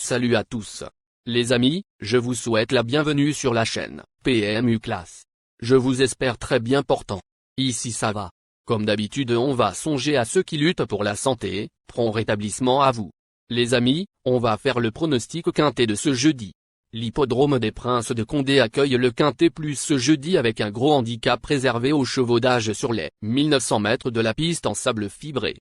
Salut à tous. Les amis, je vous souhaite la bienvenue sur la chaîne PMU Classe. Je vous espère très bien portant. Ici ça va. Comme d'habitude on va songer à ceux qui luttent pour la santé, prompt rétablissement à vous. Les amis, on va faire le pronostic quintet de ce jeudi. L'hippodrome des Princes de Condé accueille le quintet plus ce jeudi avec un gros handicap réservé aux chevaux d'âge sur les 1900 mètres de la piste en sable fibré.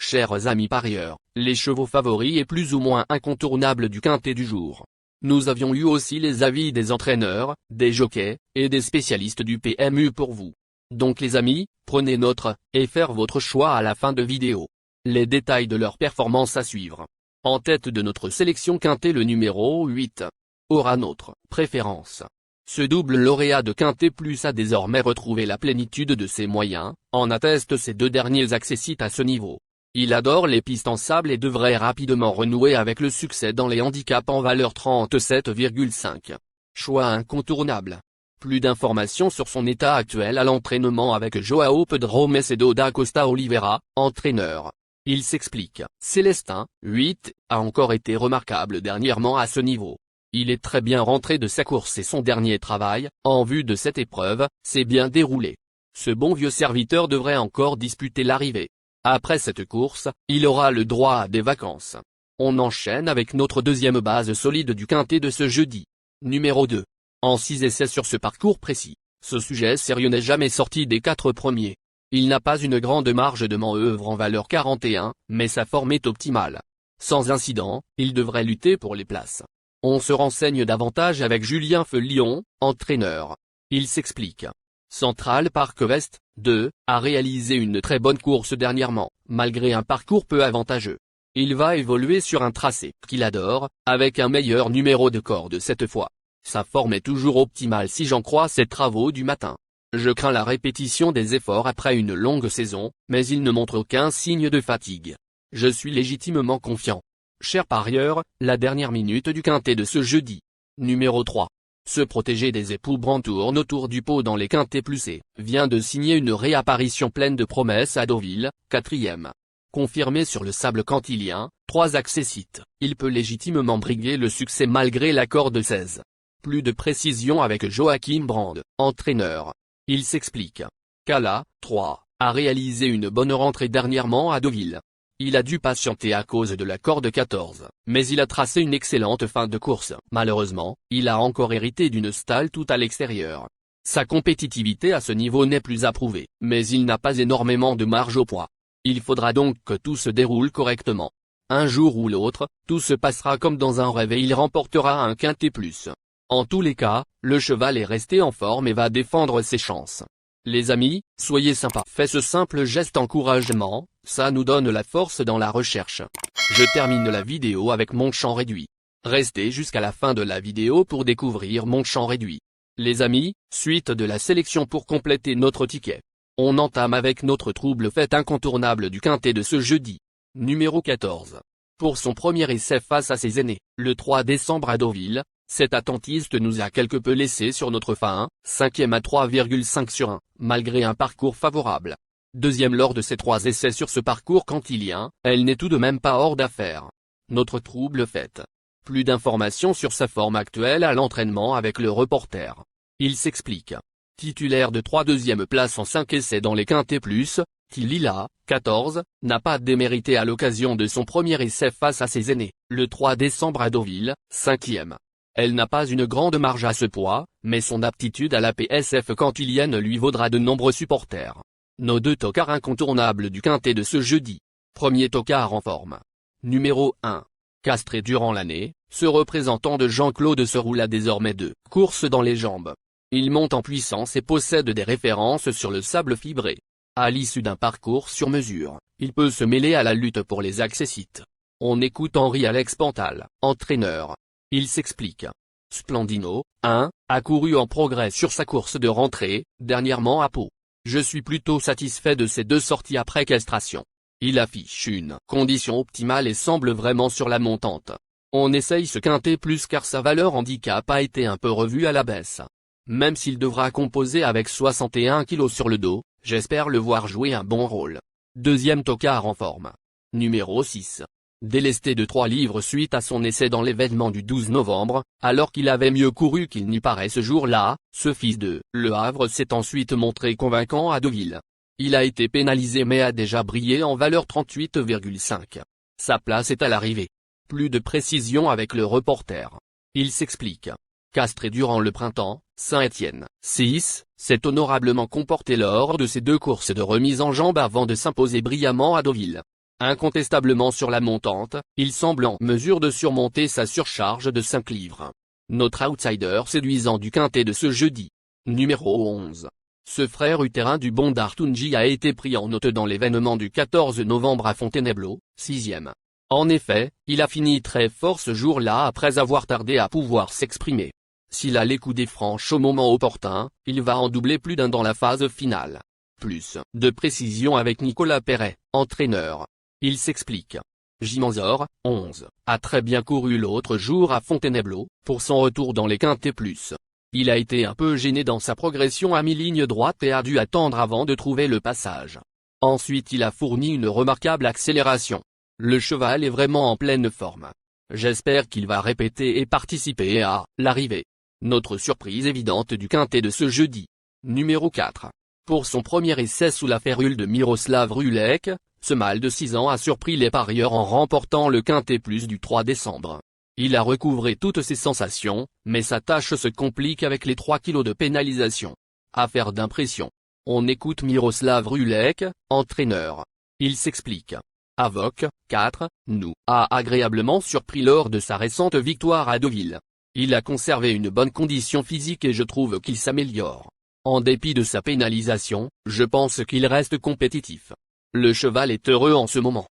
Chers amis parieurs, les chevaux favoris et plus ou moins incontournables du quintet du jour. Nous avions eu aussi les avis des entraîneurs, des jockeys, et des spécialistes du PMU pour vous. Donc les amis, prenez note, et faire votre choix à la fin de vidéo. Les détails de leur performance à suivre. En tête de notre sélection quintet le numéro 8. Aura notre préférence. Ce double lauréat de quintet plus a désormais retrouvé la plénitude de ses moyens, en attestent ses deux derniers accessites à ce niveau. Il adore les pistes en sable et devrait rapidement renouer avec le succès dans les handicaps en valeur 37,5. Choix incontournable. Plus d'informations sur son état actuel à l'entraînement avec Joao Pedro Macedo da Costa Oliveira, entraîneur. Il s'explique. Célestin, 8, a encore été remarquable dernièrement à ce niveau. Il est très bien rentré de sa course et son dernier travail, en vue de cette épreuve, s'est bien déroulé. Ce bon vieux serviteur devrait encore disputer l'arrivée. Après cette course, il aura le droit à des vacances. On enchaîne avec notre deuxième base solide du quintet de ce jeudi. Numéro 2. En 6 essais sur ce parcours précis, ce sujet sérieux n'est jamais sorti des 4 premiers. Il n'a pas une grande marge de manœuvre en valeur 41, mais sa forme est optimale. Sans incident, il devrait lutter pour les places. On se renseigne davantage avec Julien Feuillon, entraîneur. Il s'explique. Central Park West, 2, a réalisé une très bonne course dernièrement, malgré un parcours peu avantageux. Il va évoluer sur un tracé qu'il adore, avec un meilleur numéro de corde cette fois. Sa forme est toujours optimale si j'en crois ses travaux du matin. Je crains la répétition des efforts après une longue saison, mais il ne montre aucun signe de fatigue. Je suis légitimement confiant. Chers parieurs, la dernière minute du quintet de ce jeudi. Numéro 3. Se protéger des époux Brand tourne autour du pot dans les quintets plus et vient de signer une réapparition pleine de promesses à Deauville, 4e. Confirmé sur le sable cantilien, 3 accessites, il peut légitimement briguer le succès malgré l'accord de 16. Plus de précision avec Joachim Brand, entraîneur. Il s'explique. Kala, 3, a réalisé une bonne rentrée dernièrement à Deauville. Il a dû patienter à cause de la corde 14, mais il a tracé une excellente fin de course. Malheureusement, il a encore hérité d'une stalle tout à l'extérieur. Sa compétitivité à ce niveau n'est plus approuvée, mais il n'a pas énormément de marge au poids. Il faudra donc que tout se déroule correctement. Un jour ou l'autre, tout se passera comme dans un rêve et il remportera un quintet plus. En tous les cas, le cheval est resté en forme et va défendre ses chances. Les amis, soyez sympas. Faites ce simple geste encouragement, ça nous donne la force dans la recherche. Je termine la vidéo avec mon champ réduit. Restez jusqu'à la fin de la vidéo pour découvrir mon champ réduit. Les amis, suite de la sélection pour compléter notre ticket. On entame avec notre trouble fête incontournable du quintet de ce jeudi. Numéro 14. Pour son premier essai face à ses aînés, le 3 décembre à Deauville, cet attentiste nous a quelque peu laissé sur notre faim, 5e à 3,5 sur 1, malgré un parcours favorable. Deuxième lors de ses 3 essais sur ce parcours cantilien, elle n'est tout de même pas hors d'affaire. Notre trouble fête. Plus d'informations sur sa forme actuelle à l'entraînement avec le reporter. Il s'explique. Titulaire de 3 deuxième places en 5 essais dans les quintets plus, Tilila, 14, n'a pas démérité à l'occasion de son premier essai face à ses aînés, le 3 décembre à Deauville, 5e. Elle n'a pas une grande marge à ce poids, mais son aptitude à la PSF cantilienne lui vaudra de nombreux supporters. Nos 2 tocards incontournables du quintet de ce jeudi. Premier tocard en forme. Numéro 1. Castré durant l'année, ce représentant de Jean-Claude Seroule a désormais 2 courses dans les jambes. Il monte en puissance et possède des références sur le sable fibré. À l'issue d'un parcours sur mesure, il peut se mêler à la lutte pour les accessites. On écoute Henri-Alex Pantal, entraîneur. Il s'explique. Splendino, 1, a couru en progrès sur sa course de rentrée, dernièrement à Pau. Je suis plutôt satisfait de ses 2 sorties après castration. Il affiche une condition optimale et semble vraiment sur la montante. On essaye ce quintet plus car sa valeur handicap a été un peu revue à la baisse. Même s'il devra composer avec 61 kg sur le dos, j'espère le voir jouer un bon rôle. Deuxième tocard en forme. Numéro 6. Délesté de 3 livres suite à son essai dans l'événement du 12 novembre, alors qu'il avait mieux couru qu'il n'y paraît ce jour-là, ce fils de Le Havre s'est ensuite montré convaincant à Deauville. Il a été pénalisé mais a déjà brillé en valeur 38,5. Sa place est à l'arrivée. Plus de précision avec le reporter. Il s'explique. Castré durant le printemps, Saint-Étienne, 6, s'est honorablement comporté lors de ses 2 courses de remise en jambe avant de s'imposer brillamment à Deauville. Incontestablement sur la montante, il semble en mesure de surmonter sa surcharge de 5 livres. Notre outsider séduisant du quintet de ce jeudi. Numéro 11. Ce frère utérin du bon Dartunji a été pris en note dans l'événement du 14 novembre à Fontainebleau, 6e. En effet, il a fini très fort ce jour-là après avoir tardé à pouvoir s'exprimer. S'il a les coups des franches au moment opportun, il va en doubler plus d'un dans la phase finale. Plus de précision avec Nicolas Perret, entraîneur. Il s'explique. Jimanzor, 11, a très bien couru l'autre jour à Fontainebleau, pour son retour dans les quintets plus. Il a été un peu gêné dans sa progression à mi-ligne droite et a dû attendre avant de trouver le passage. Ensuite il a fourni une remarquable accélération. Le cheval est vraiment en pleine forme. J'espère qu'il va répéter et participer à l'arrivée. Notre surprise évidente du quintet de ce jeudi. Numéro 4. Pour son premier essai sous la férule de Miroslav Rulek, ce mâle de 6 ans a surpris les parieurs en remportant le quintet plus du 3 décembre. Il a recouvré toutes ses sensations, mais sa tâche se complique avec les 3 kilos de pénalisation. Affaire d'impression. On écoute Miroslav Rulek, entraîneur. Il s'explique. Avoc, 4, nous a agréablement surpris lors de sa récente victoire à Deauville. Il a conservé une bonne condition physique et je trouve qu'il s'améliore. En dépit de sa pénalisation, je pense qu'il reste compétitif. Le cheval est heureux en ce moment.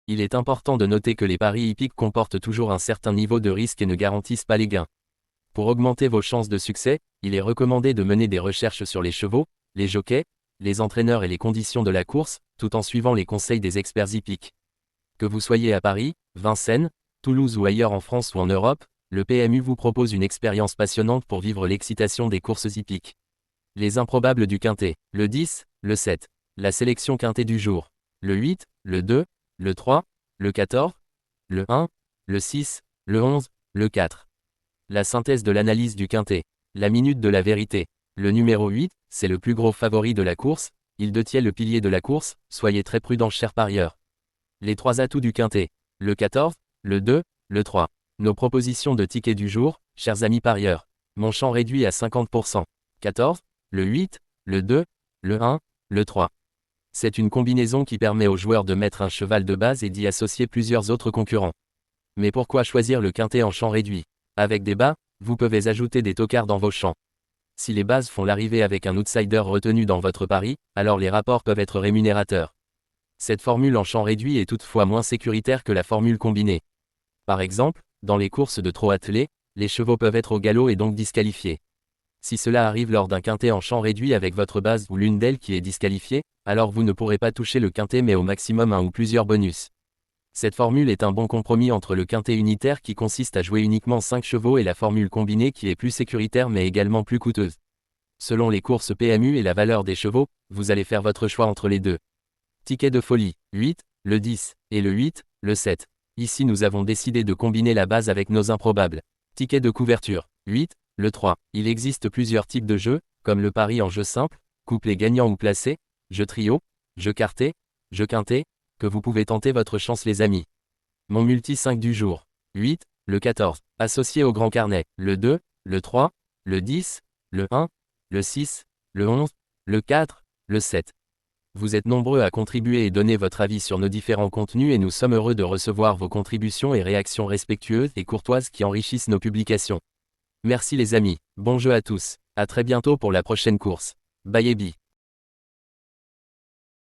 Il est important de noter que les paris hippiques comportent toujours un certain niveau de risque et ne garantissent pas les gains. Pour augmenter vos chances de succès, il est recommandé de mener des recherches sur les chevaux, les jockeys, les entraîneurs et les conditions de la course, tout en suivant les conseils des experts hippiques. Que vous soyez à Paris, Vincennes, Toulouse ou ailleurs en France ou en Europe, le PMU vous propose une expérience passionnante pour vivre l'excitation des courses hippiques. Les improbables du quintet, le 10, le 7. La sélection quintet du jour. Le 8, le 2, le 3, le 14, le 1, le 6, le 11, le 4. La synthèse de l'analyse du quintet. La minute de la vérité. Le numéro 8, c'est le plus gros favori de la course, il détient le pilier de la course, soyez très prudents chers parieurs. Les 3 atouts du quintet. Le 14, le 2, le 3. Nos propositions de tickets du jour, chers amis parieurs. Mon champ réduit à 50%. 14, le 8, le 2, le 1, le 3. C'est une combinaison qui permet aux joueurs de mettre un cheval de base et d'y associer plusieurs autres concurrents. Mais pourquoi choisir le quintet en champ réduit? Avec des bas, vous pouvez ajouter des tocards dans vos champs. Si les bases font l'arrivée avec un outsider retenu dans votre pari, alors les rapports peuvent être rémunérateurs. Cette formule en champ réduit est toutefois moins sécuritaire que la formule combinée. Par exemple, dans les courses de trot attelé, les chevaux peuvent être au galop et donc disqualifiés. Si cela arrive lors d'un quintet en champ réduit avec votre base ou l'une d'elles qui est disqualifiée, alors vous ne pourrez pas toucher le quintet mais au maximum un ou plusieurs bonus. Cette formule est un bon compromis entre le quintet unitaire qui consiste à jouer uniquement 5 chevaux et la formule combinée qui est plus sécuritaire mais également plus coûteuse. Selon les courses PMU et la valeur des chevaux, vous allez faire votre choix entre les deux. Ticket de folie, 8, le 10, et le 8, le 7. Ici nous avons décidé de combiner la base avec nos improbables. Ticket de couverture, 8, le 3. Il existe plusieurs types de jeux, comme le pari en jeu simple, couplet gagnant ou placé, jeu trio, jeu quarté, jeu quintet, que vous pouvez tenter votre chance les amis. Mon multi 5 du jour, 8, le 14, associé au grand carnet, le 2, le 3, le 10, le 1, le 6, le 11, le 4, le 7. Vous êtes nombreux à contribuer et donner votre avis sur nos différents contenus et nous sommes heureux de recevoir vos contributions et réactions respectueuses et courtoises qui enrichissent nos publications. Merci les amis, bon jeu à tous, à très bientôt pour la prochaine course. Bye Ebi.